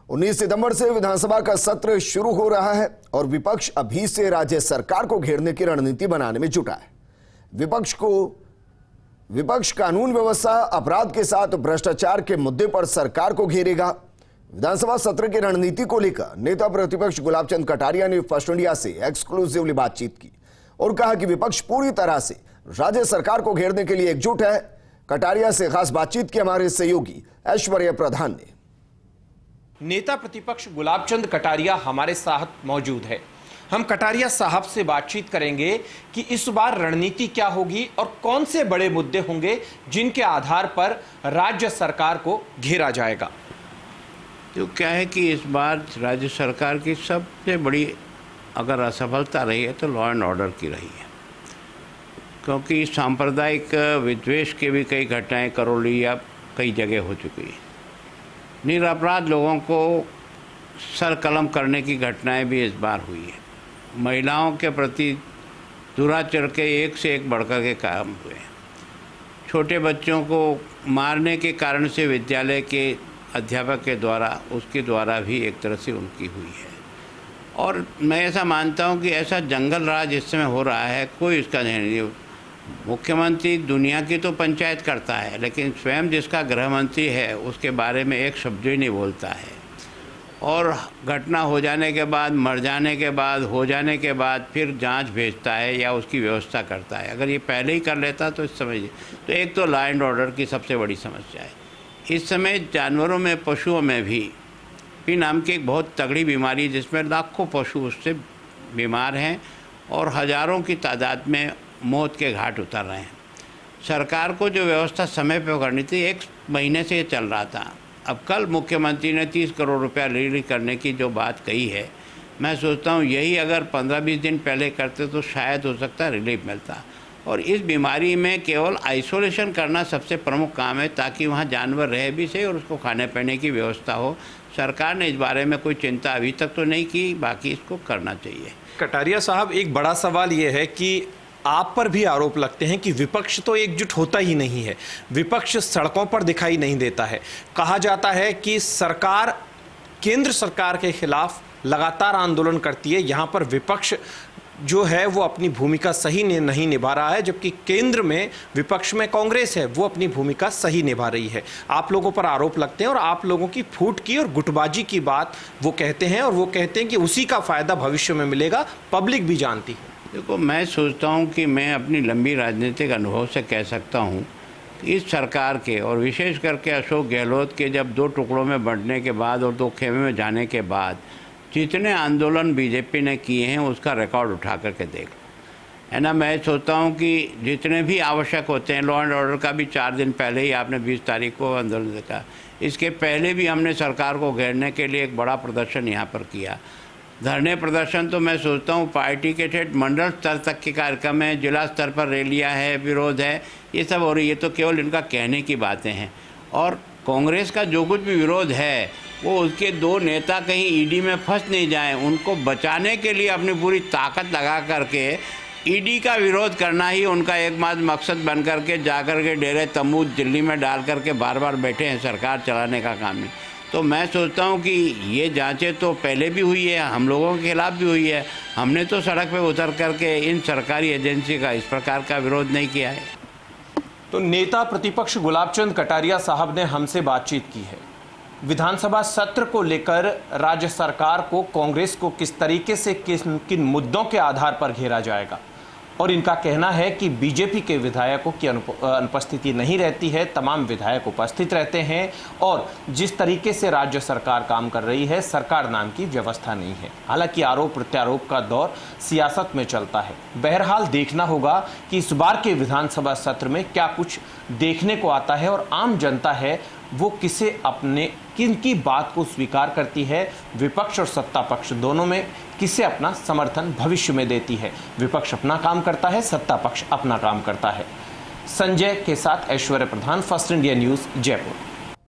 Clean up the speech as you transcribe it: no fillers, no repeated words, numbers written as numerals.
19 सितंबर से विधानसभा का सत्र शुरू हो रहा है और विपक्ष अभी से राज्य सरकार को घेरने की रणनीति बनाने में जुटा है। विपक्ष कानून व्यवस्था, अपराध के साथ भ्रष्टाचार के मुद्दे पर सरकार को घेरेगा। विधानसभा सत्र की रणनीति को लेकर नेता प्रतिपक्ष गुलाब चंद कटारिया ने फर्स्ट इंडिया से एक्सक्लूसिवली बातचीत की और कहा कि विपक्ष पूरी तरह से राज्य सरकार को घेरने के लिए एकजुट है। कटारिया से खास बातचीत की हमारे सहयोगी ऐश्वर्य प्रधान ने। नेता प्रतिपक्ष गुलाब चंद कटारिया हमारे साथ मौजूद है। हम कटारिया साहब से बातचीत करेंगे कि इस बार रणनीति क्या होगी और कौन से बड़े मुद्दे होंगे जिनके आधार पर राज्य सरकार को घेरा जाएगा। तो क्या है कि इस बार राज्य सरकार की सबसे बड़ी अगर असफलता रही है तो लॉ एंड ऑर्डर की रही है, क्योंकि सांप्रदायिक विद्वेष के भी कई घटनाएं करौली या कई जगह हो चुकी है। निरपराध लोगों को सर कलम करने की घटनाएं भी इस बार हुई है। महिलाओं के प्रति दुराचरण के एक से एक बढ़कर के काम हुए। छोटे बच्चों को मारने के कारण से विद्यालय के अध्यापक के द्वारा उसके द्वारा भी एक तरह से उनकी हुई है। और मैं ऐसा मानता हूं कि ऐसा जंगल राज इस समय हो रहा है, कोई इसका नहीं। मुख्यमंत्री दुनिया की तो पंचायत करता है, लेकिन स्वयं जिसका गृह मंत्री है उसके बारे में एक शब्द ही नहीं बोलता है। और घटना हो जाने के बाद, मर जाने के बाद, हो जाने के बाद फिर जांच भेजता है या उसकी व्यवस्था करता है। अगर ये पहले ही कर लेता तो इस समझिए तो एक तो लॉ एंड ऑर्डर की सबसे बड़ी समस्या है। इस समय जानवरों में, पशुओं में भी पी नाम की एक बहुत तगड़ी बीमारी जिसमें लाखों पशु उससे बीमार हैं और हज़ारों की तादाद में मौत के घाट उतर रहे हैं। सरकार को जो व्यवस्था समय पर करनी थी, 1 महीने से ये चल रहा था। अब कल मुख्यमंत्री ने 30 करोड़ रुपया रिलीज करने की जो बात कही है, मैं सोचता हूँ यही अगर 15-20 दिन पहले करते तो शायद हो सकता है रिलीफ मिलता। और इस बीमारी में केवल आइसोलेशन करना सबसे प्रमुख काम है, ताकि वहाँ जानवर रह भी सही और उसको खाने पीने की व्यवस्था हो। सरकार ने इस बारे में कोई चिंता अभी तक तो नहीं की, बाकी इसको करना चाहिए। कटारिया साहब, एक बड़ा सवाल ये है कि आप पर भी आरोप लगते हैं कि विपक्ष तो एकजुट होता ही नहीं है, विपक्ष सड़कों पर दिखाई नहीं देता है। कहा जाता है कि सरकार केंद्र सरकार के खिलाफ लगातार आंदोलन करती है, यहाँ पर विपक्ष जो है वो अपनी भूमिका सही नहीं निभा रहा है, जबकि केंद्र में विपक्ष में कांग्रेस है, वो अपनी भूमिका सही निभा रही है। आप लोगों पर आरोप लगते हैं और आप लोगों की फूट की और गुटबाजी की बात वो कहते हैं, और वो कहते हैं कि उसी का फायदा भविष्य में मिलेगा, पब्लिक भी जानती है। देखो, मैं सोचता हूँ कि मैं अपनी लंबी राजनीतिक अनुभव से कह सकता हूँ कि इस सरकार के और विशेष करके अशोक गहलोत के जब 2 टुकड़ों में बंटने के बाद और 2 खेमे में जाने के बाद जितने आंदोलन बीजेपी ने किए हैं उसका रिकॉर्ड उठा करके देख है ना। मैं सोचता हूँ कि जितने भी आवश्यक होते हैं, लॉ एंड ऑर्डर का भी 4 दिन पहले ही आपने 20 तारीख को आंदोलन देखा। इसके पहले भी हमने सरकार को घेरने के लिए एक बड़ा प्रदर्शन यहाँ पर किया। धरने प्रदर्शन तो मैं सोचता हूँ पार्टी के ठेठ मंडल स्तर तक के कार्यक्रम है, जिला स्तर पर रैलियाँ है, विरोध है, ये सब हो रही है। तो केवल इनका कहने की बातें हैं। और कांग्रेस का जो कुछ भी विरोध है वो उसके 2 नेता कहीं ईडी में फंस नहीं जाएं, उनको बचाने के लिए अपनी पूरी ताकत लगा करके ईडी का विरोध करना ही उनका एकमात्र मकसद बन करके जाकर के डेरे तंबू दिल्ली में डाल करके बार बार बैठे हैं, सरकार चलाने का काम नहीं। तो मैं सोचता हूँ कि ये जांचें तो पहले भी हुई है, हम लोगों के खिलाफ भी हुई है। हमने तो सड़क पे उतर करके इन सरकारी एजेंसी का इस प्रकार का विरोध नहीं किया है। तो नेता प्रतिपक्ष गुलाब चंद कटारिया साहब ने हमसे बातचीत की है। विधानसभा सत्र को लेकर राज्य सरकार को, कांग्रेस को किस तरीके से किन मुद्दों के आधार पर घेरा जाएगा, और इनका कहना है कि बीजेपी के विधायकों की अनुपस्थिति नहीं रहती है, तमाम विधायक उपस्थित रहते हैं और जिस तरीके से राज्य सरकार काम कर रही है, सरकार नाम की व्यवस्था नहीं है। हालांकि आरोप प्रत्यारोप का दौर सियासत में चलता है। बहरहाल देखना होगा कि इस बार के विधानसभा सत्र में क्या कुछ देखने को आता है और आम जनता है वो किन की बात को स्वीकार करती है, विपक्ष और सत्ता पक्ष दोनों में किसे अपना समर्थन भविष्य में देती है। विपक्ष अपना काम करता है, सत्ता पक्ष अपना काम करता है। संजय के साथ ऐश्वर्य प्रधान, फर्स्ट इंडिया न्यूज़, जयपुर।